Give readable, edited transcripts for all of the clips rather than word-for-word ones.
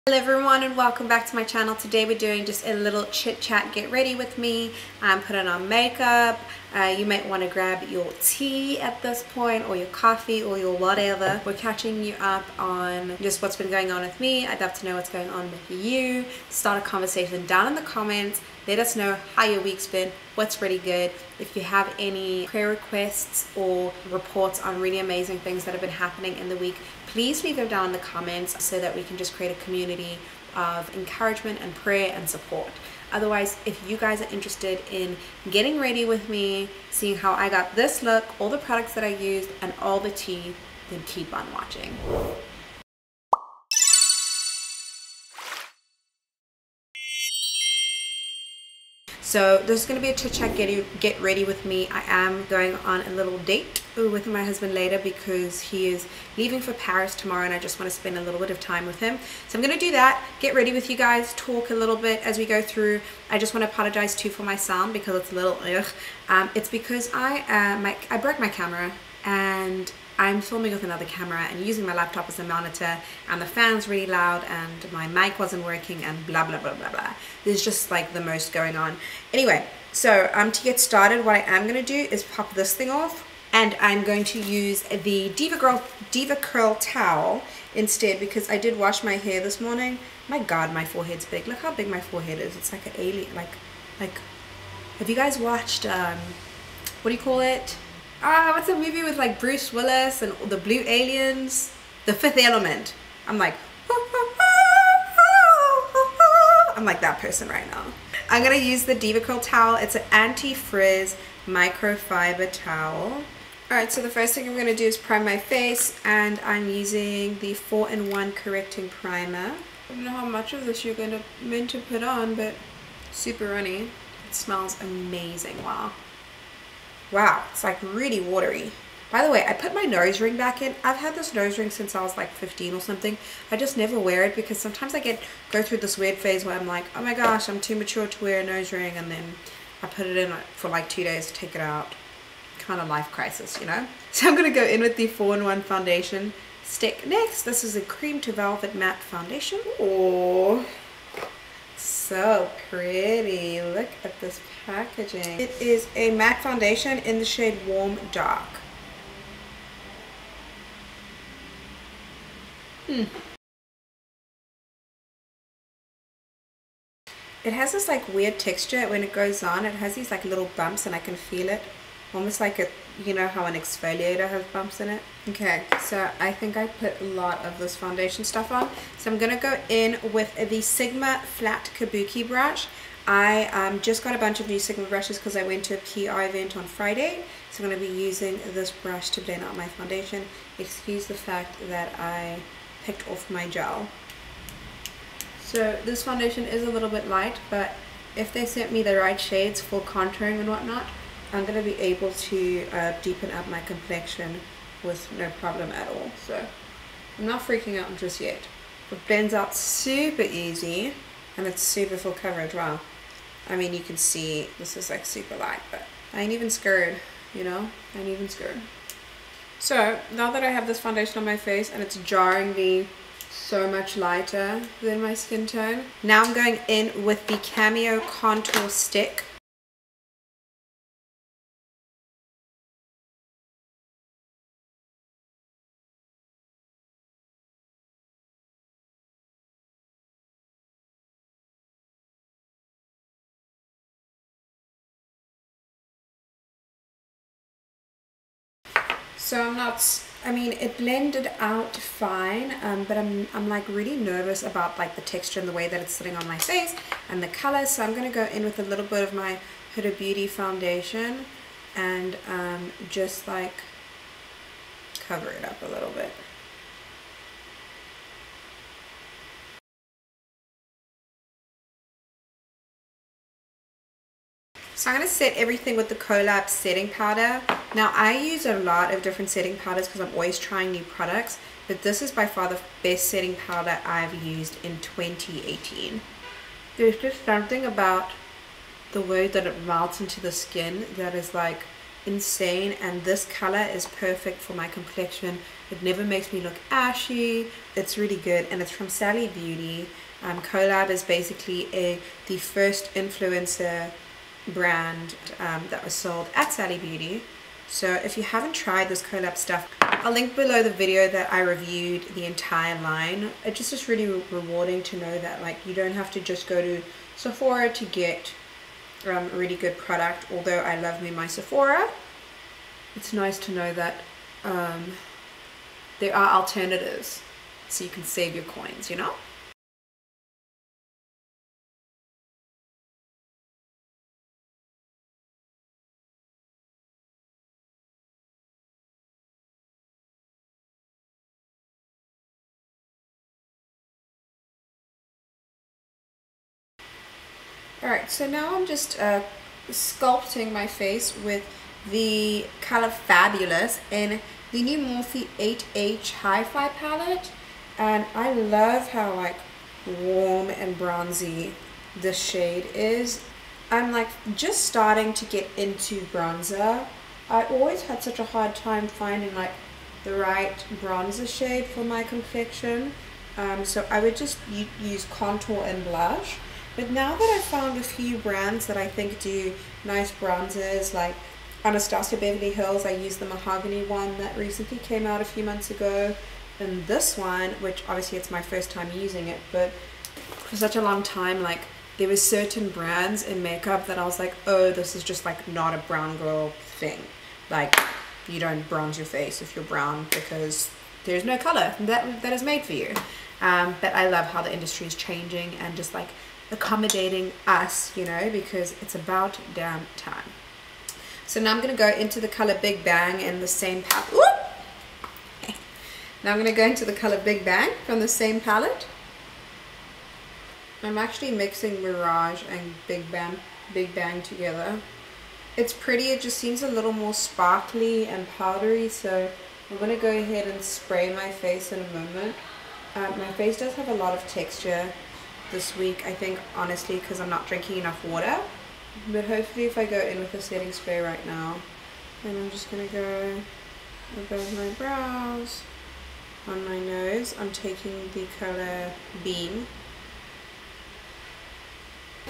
Hello everyone and welcome back to my channel. Today we're doing just a little chit chat, get ready with me, putting on makeup. You might want to grab your tea at this point, or your coffee, or your whatever. We're catching you up on just what's been going on with me. I'd love to know what's going on with you. Start a conversation down in the comments. Let us know how your week's been, what's really good. If you have any prayer requests or reports on really amazing things that have been happening in the week, please leave them down in the comments so that we can just create a community of encouragement and prayer and support. Otherwise, if you guys are interested in getting ready with me, seeing how I got this look, all the products that I used, and all the tea, then keep on watching. So this is going to be a chit chat, get ready with me. I am going on a little date with my husband later because he is leaving for Paris tomorrow and I just want to spend a little bit of time with him. So I'm going to do that, get ready with you guys, talk a little bit as we go through. I just want to apologize too for my sound because it's a little it's because I broke my camera and I'm filming with another camera and using my laptop as a monitor, and the fan's really loud and my mic wasn't working and blah blah blah blah blah. There's just like the most going on. Anyway, so to get started, what I am going to do is pop this thing off, and I'm going to use the Diva Curl towel instead because I did wash my hair this morning. My god, my forehead's big. Look how big my forehead is. It's like an alien. Like have you guys watched what do you call it? What's a movie with like Bruce Willis and the blue aliens? The Fifth Element. I'm like that person right now. I'm gonna use the Diva Curl towel. It's an anti-frizz microfiber towel. Alright, so the first thing I'm gonna do is prime my face, and I'm using the 4-in-1 correcting primer. I don't know how much of this you're meant to put on, but super runny. It smells amazing. Wow, it's like really watery. By the way, I put my nose ring back in. I've had this nose ring since I was like 15 or something. I just never wear it because sometimes I go through this weird phase where I'm like, oh my gosh, I'm too mature to wear a nose ring, and then I put it in for like 2 days to take it out. Kind of life crisis, you know? So I'm gonna go in with the 4-in-1 foundation stick next. This is a cream to velvet matte foundation. Oh, so pretty. Look at this packaging. It is a matte foundation in the shade Warm Dark. It has this like weird texture when it goes on. It has these like little bumps and I can feel it. Almost like you know how an exfoliator has bumps in it? Okay, so I think I put a lot of this foundation stuff on. So I'm going to go in with the Sigma Flat Kabuki brush. I just got a bunch of new Sigma brushes because I went to a PR event on Friday. So I'm going to be using this brush to blend out my foundation. Excuse the fact that I picked off my gel. So this foundation is a little bit light, but if they sent me the right shades for contouring and whatnot, I'm going to be able to deepen up my complexion with no problem at all. So I'm not freaking out just yet. It blends out super easy and it's super full coverage. Wow. I mean, you can see this is like super light, but I ain't even scared, you know? I ain't even scared. So now that I have this foundation on my face and it's jarringly so much lighter than my skin tone, now I'm going in with the Cameo Contour Stick. So it blended out fine, but I'm like really nervous about like the texture and the way that it's sitting on my face and the color. So I'm going to go in with a little bit of my Huda Beauty foundation and just like cover it up a little bit. So I'm going to set everything with the Collab setting powder. Now I use a lot of different setting powders because I'm always trying new products, but this is by far the best setting powder I've used in 2018. There's just something about the way that it melts into the skin that is like insane, and this color is perfect for my complexion It never makes me look ashy. It's really good, and it's from Sally Beauty. Collab is basically the first influencer brand that was sold at Sally Beauty. So if you haven't tried this Collab stuff, I'll link below the video that I reviewed the entire line. It just is really rewarding to know that like you don't have to just go to Sephora to get really good product. Although I love me my Sephora, it's nice to know that there are alternatives so you can save your coins, you know? Alright, so now I'm just sculpting my face with the color Fabulous in the new Morphe 8H Hi-Fi palette. And I love how like warm and bronzy this shade is. I'm like just starting to get into bronzer. I always had such a hard time finding like the right bronzer shade for my complexion. So I would just use contour and blush. But now that I've found a few brands that I think do nice bronzers, like Anastasia Beverly Hills, I used the mahogany one that recently came out a few months ago, and this one, which obviously it's my first time using it, but for such a long time, like there were certain brands in makeup that I was like, oh, this is just like not a brown girl thing. Like you don't bronze your face if you're brown because there's no color that is made for you. But I love how the industry is changing and just like accommodating us, you know, because it's about damn time. So now I'm going to go into the color Big Bang in the same palette. Now I'm going to go into the color Big Bang from the same palette. I'm actually mixing Mirage and Big Bang together. It's pretty, it just seems a little more sparkly and powdery, so I'm going to go ahead and spray my face in a moment. My face does have a lot of texture this week, I think, honestly, because I'm not drinking enough water. But hopefully if I go in with a setting spray right now, then I'm just going to go above my brows, on my nose. I'm taking the color Beam.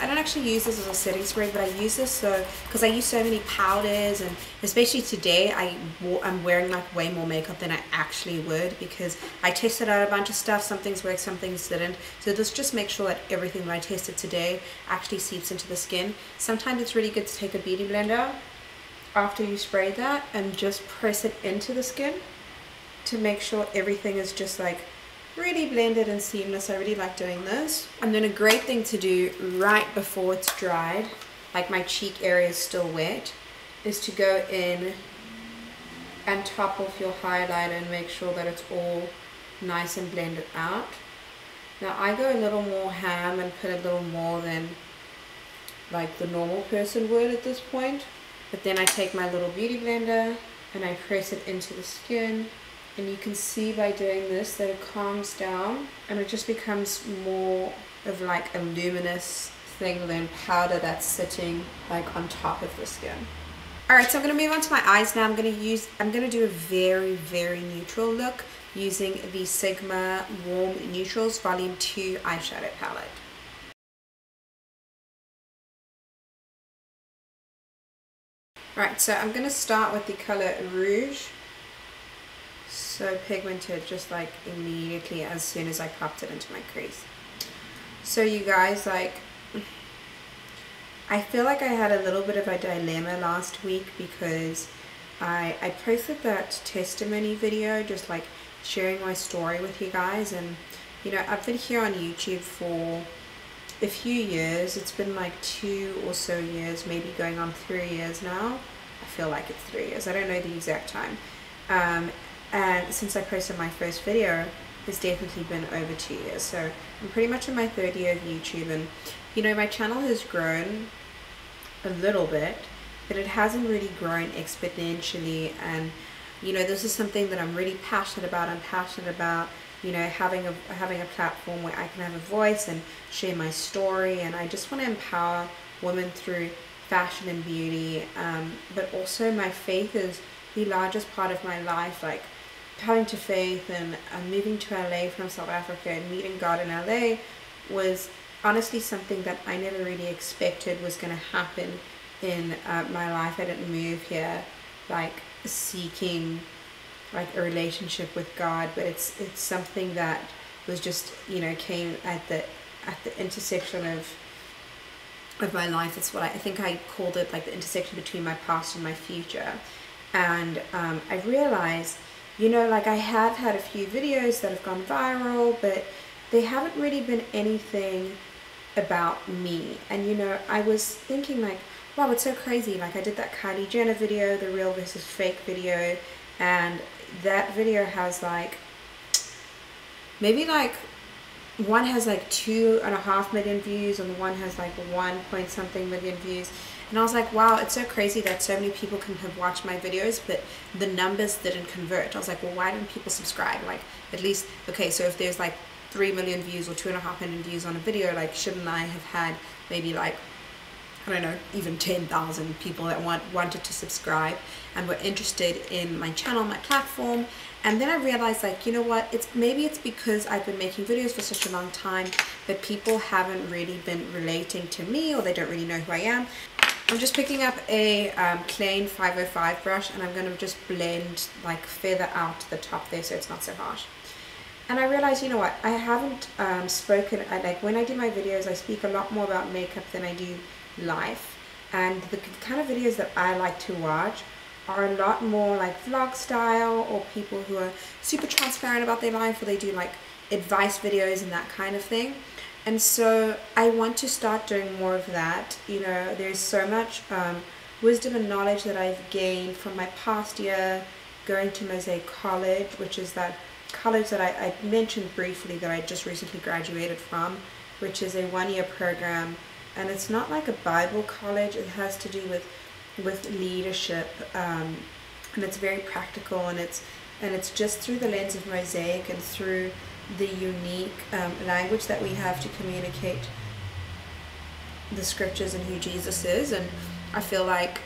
I don't actually use this as a setting spray, but I use this so because I use so many powders, and especially today I'm wearing like way more makeup than I actually would because I tested out a bunch of stuff. Some things worked, some things didn't. So this just makes sure that everything that I tested today actually seeps into the skin. Sometimes it's really good to take a beauty blender after you spray that and just press it into the skin to make sure everything is just like really blended and seamless. I really like doing this. And then a great thing to do right before it's dried, like my cheek area is still wet, is to go in and top off your highlighter and make sure that it's all nice and blended out. Now I go a little more ham and put a little more than like the normal person would at this point. But then I take my little beauty blender and I press it into the skin. And you can see by doing this that it calms down and it just becomes more of like a luminous thing than powder that's sitting like on top of the skin. Alright, so I'm going to move on to my eyes now. I'm going to do a very, very neutral look using the Sigma Warm Neutrals Volume 2 eyeshadow palette. Alright, so I'm going to start with the color Rouge. So pigmented, just like immediately as soon as I popped it into my crease. So you guys, like, I feel like I had a little bit of a dilemma last week because I posted that testimony video, just like sharing my story with you guys. And you know, I've been here on YouTube for a few years. It's been like 2 or so years, maybe going on 3 years now. I feel like it's 3 years, I don't know the exact time. And since I posted my first video, it's definitely been over 2 years. So I'm pretty much in my 3rd year of YouTube, and you know, my channel has grown a little bit, but it hasn't really grown exponentially. And you know, this is something that I'm really passionate about. I'm passionate about, you know, having a platform where I can have a voice and share my story, and I just want to empower women through fashion and beauty. But also my faith is the largest part of my life. Like, coming to faith and moving to LA from South Africa and meeting God in LA was honestly something that I never really expected was going to happen in my life. I didn't move here like seeking like a relationship with God, but it's something that was just, you know, came at the intersection of my life. It's what I think I called it, like the intersection between my past and my future. And I realized, you know, like I have had a few videos that have gone viral, but they haven't really been anything about me. And you know, I was thinking like, wow, it's so crazy. Like I did that Kylie Jenner video, the real versus fake video, and that video has like, maybe like one has like 2.5 million views and one has like 1 point something million views. And I was like, wow, it's so crazy that so many people can have watched my videos, but the numbers didn't convert. I was like, well, why didn't people subscribe? Like, at least, okay, so if there's like 3 million views or 2.5 million views on a video, like, shouldn't I have had maybe like, I don't know, even 10,000 people that wanted to subscribe and were interested in my channel, my platform? And then I realized, like, you know what, maybe it's because I've been making videos for such a long time that people haven't really been relating to me, or they don't really know who I am. I'm just picking up a plain 505 brush, and I'm going to just blend, like, feather out the top there so it's not so harsh. And I realized, you know what, I haven't spoken, like when I do my videos, I speak a lot more about makeup than I do life. And the kind of videos that I like to watch are a lot more like vlog style, or people who are super transparent about their life, or they do like advice videos and that kind of thing. And so I want to start doing more of that. You know, there's so much wisdom and knowledge that I've gained from my past year going to Mosaic College, which is that college that I mentioned briefly that I just recently graduated from, which is a 1-year program. And it's not like a Bible college. It has to do with leadership, and it's very practical, and it's just through the lens of Mosaic and through the unique language that we have to communicate the scriptures and who Jesus is. And I feel like,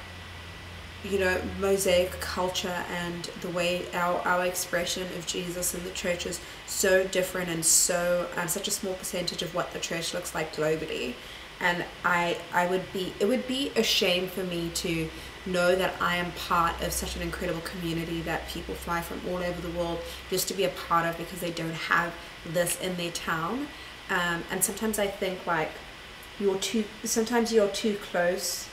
you know, Mosaic culture and the way our expression of Jesus in the church is so different, and so such a small percentage of what the church looks like globally. And it would be a shame for me to know that I am part of such an incredible community that people fly from all over the world just to be a part of, because they don't have this in their town. And sometimes I think like sometimes you're too close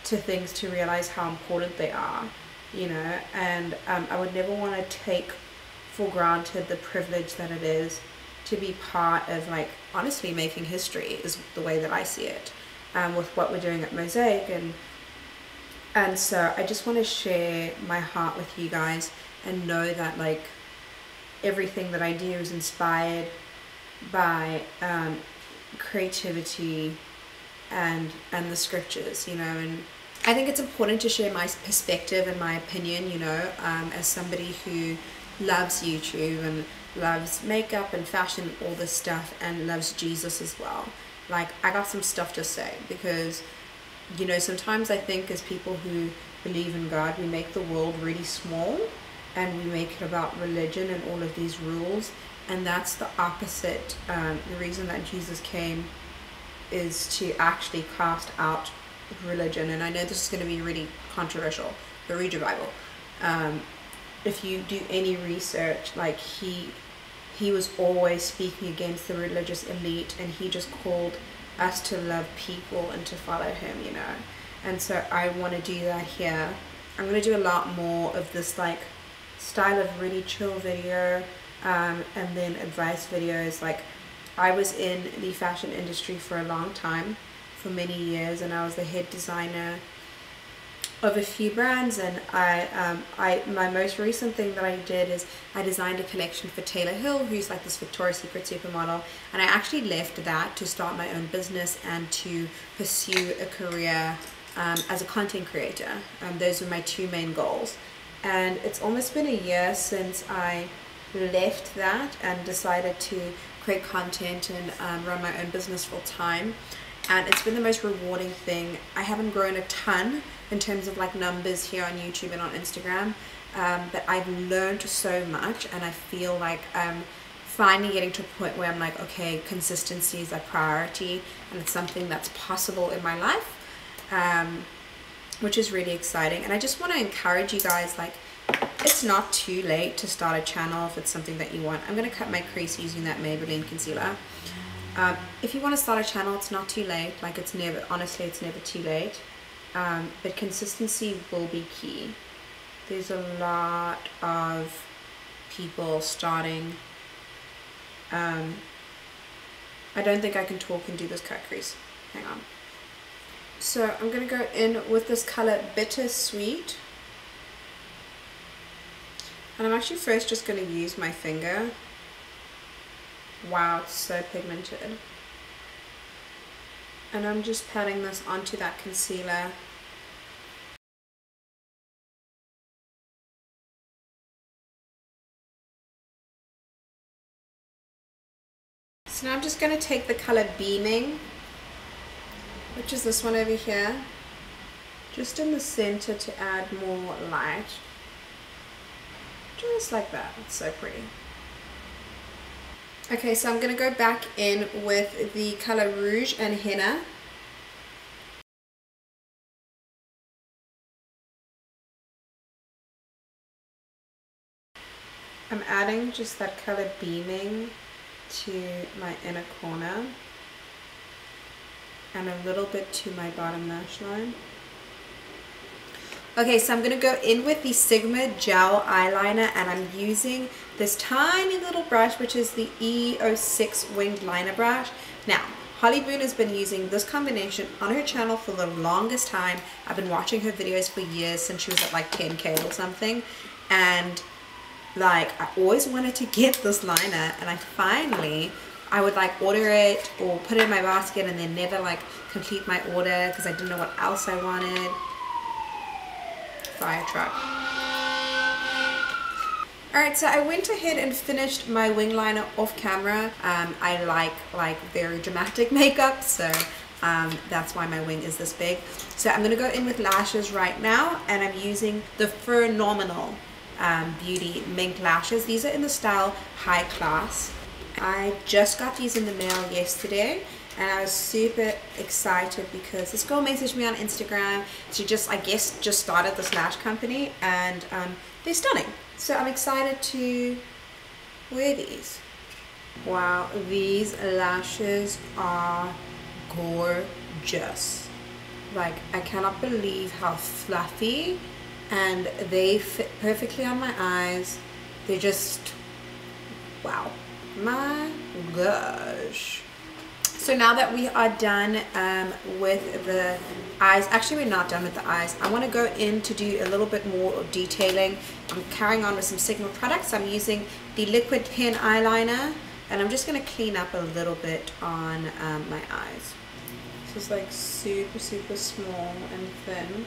to things to realize how important they are, you know. And I would never want to take for granted the privilege that it is to be part of, like, honestly making history is the way that I see it, with what we're doing at Mosaic. And so I just want to share my heart with you guys, and know that like everything that I do is inspired by creativity and the scriptures, you know. And I think it's important to share my perspective and my opinion, you know, as somebody who loves YouTube and loves makeup and fashion and all this stuff, and loves Jesus as well. Like, I got some stuff to say, because, you know, sometimes I think as people who believe in God, we make the world really small, and we make it about religion and all of these rules, and that's the opposite. The reason that Jesus came is to actually cast out religion. And I know this is going to be really controversial, but read your Bible. If you do any research, like he was always speaking against the religious elite, and he just called us to love people and to follow him, you know. And so I want to do that here. I'm going to do a lot more of this like style of really chill video, and then advice videos. Like, I was in the fashion industry for a long time, for many years, and I was the head designer of a few brands. And my most recent thing that I did is I designed a collection for Taylor Hill, who's like this Victoria's Secret supermodel, and I actually left that to start my own business and to pursue a career as a content creator. Those were my two main goals. And it's almost been a year since I left that and decided to create content and run my own business full time. And it's been the most rewarding thing. I haven't grown a ton in terms of like numbers here on YouTube and on Instagram, but I've learned so much, and I feel like I'm finally getting to a point where I'm like, okay, consistency is a priority, and it's something that's possible in my life, which is really exciting. And I just want to encourage you guys, like, it's not too late to start a channel if it's something that you want. I'm going to cut my crease using that Maybelline concealer. If you want to start a channel, it's not too late. Like, it's never, honestly, it's never too late. But consistency will be key. There's a lot of people starting. I don't think I can talk and do this cut crease. Hang on. So I'm going to go in with this color Bittersweet. And I'm actually first just going to use my finger. Wow, it's so pigmented. And I'm just patting this onto that concealer. So now I'm just going to take the color Beaming, which is this one over here, just in the center to add more light. Just like that. It's so pretty. Okay, so I'm going to go back in with the color Rouge and Henna. I'm adding just that color Beaming to my inner corner and a little bit to my bottom lash line. Okay, so I'm going to go in with the Sigma Gel Eyeliner, and I'm using this tiny little brush, which is the E06 Winged Liner Brush. Now, Holly Boone has been using this combination on her channel for the longest time. I've been watching her videos for years, since she was at like 10K or something. And like, I always wanted to get this liner, and I would like order it or put it in my basket and then never like complete my order because I didn't know what else I wanted. Fire truck. Alright, so I went ahead and finished my wing liner off camera. I like very dramatic makeup, so that's why my wing is this big. So I'm going to go in with lashes right now, and I'm using the Phenomenal Beauty Mink lashes. These are in the style High Class. I just got these in the mail yesterday, and I was super excited because this girl messaged me on Instagram. She just, I guess, just started this lash company, and they're stunning. So I'm excited to wear these. Wow, these lashes are gorgeous. Like, I cannot believe how fluffy, and they fit perfectly on my eyes. They're just, wow. My gosh. So now that we are done with the eyes, actually we're not done with the eyes. I want to go in to do a little bit more detailing. I'm carrying on with some Signal products. I'm using the liquid pen eyeliner, and I'm just going to clean up a little bit on my eyes. This is like super, super small and thin.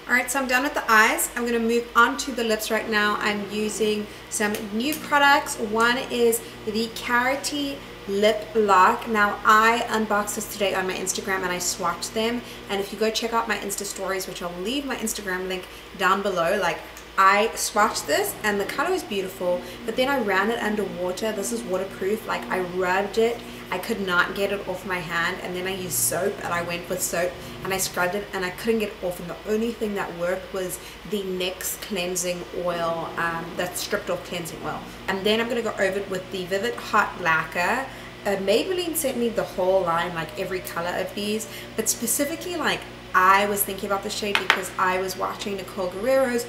Alright, so I'm done with the eyes. I'm going to move on to the lips right now. I'm using some new products. One is the Carroty Lip Lock. Now, I unboxed this today on my Instagram, and I swatched them. And if you go check out my Insta stories, which I'll leave my Instagram link down below, like, I swatched this and the color is beautiful, but then I ran it under water. This is waterproof. Like, I rubbed it, I could not get it off my hand, and then I used soap, and I went with soap and I scrubbed it and I couldn't get it off, and the only thing that worked was the NYX cleansing oil, that stripped off cleansing oil. And then I'm going to go over it with the Vivid Hot Lacquer. Maybelline sent me the whole line, like every color of these, but specifically, like, I was thinking about the shade because I was watching Nicole Guerrero's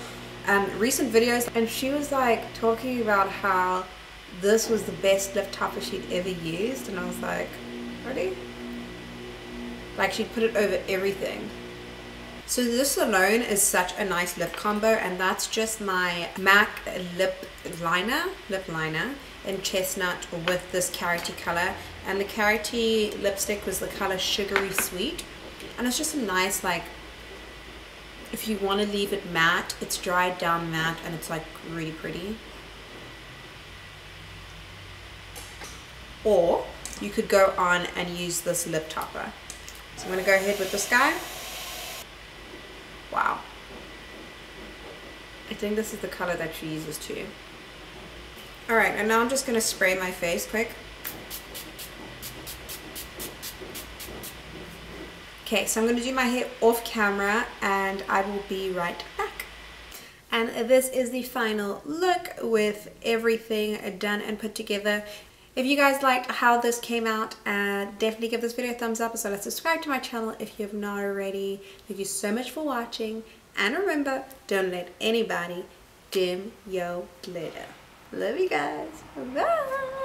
recent videos, and she was like talking about how this was the best lip topper she'd ever used, and I was like, really? Like, she'd put it over everything. So this alone is such a nice lip combo, and that's just my MAC lip liner in chestnut with this Carroty color, and the Carroty lipstick was the color Sugary Sweet, and it's just a nice, like, if you want to leave it matte, it's dried down matte, and it's like really pretty. Or you could go on and use this lip topper. So I'm going to go ahead with this guy. Wow. I think this is the color that she uses too. Alright, and now I'm just going to spray my face quick. Okay, so I'm going to do my hair off camera and I will be right back. And this is the final look with everything done and put together. If you guys liked how this came out, definitely give this video a thumbs up as well as subscribe to my channel if you have not already. Thank you so much for watching. And remember, don't let anybody dim your glitter. Love you guys. Bye.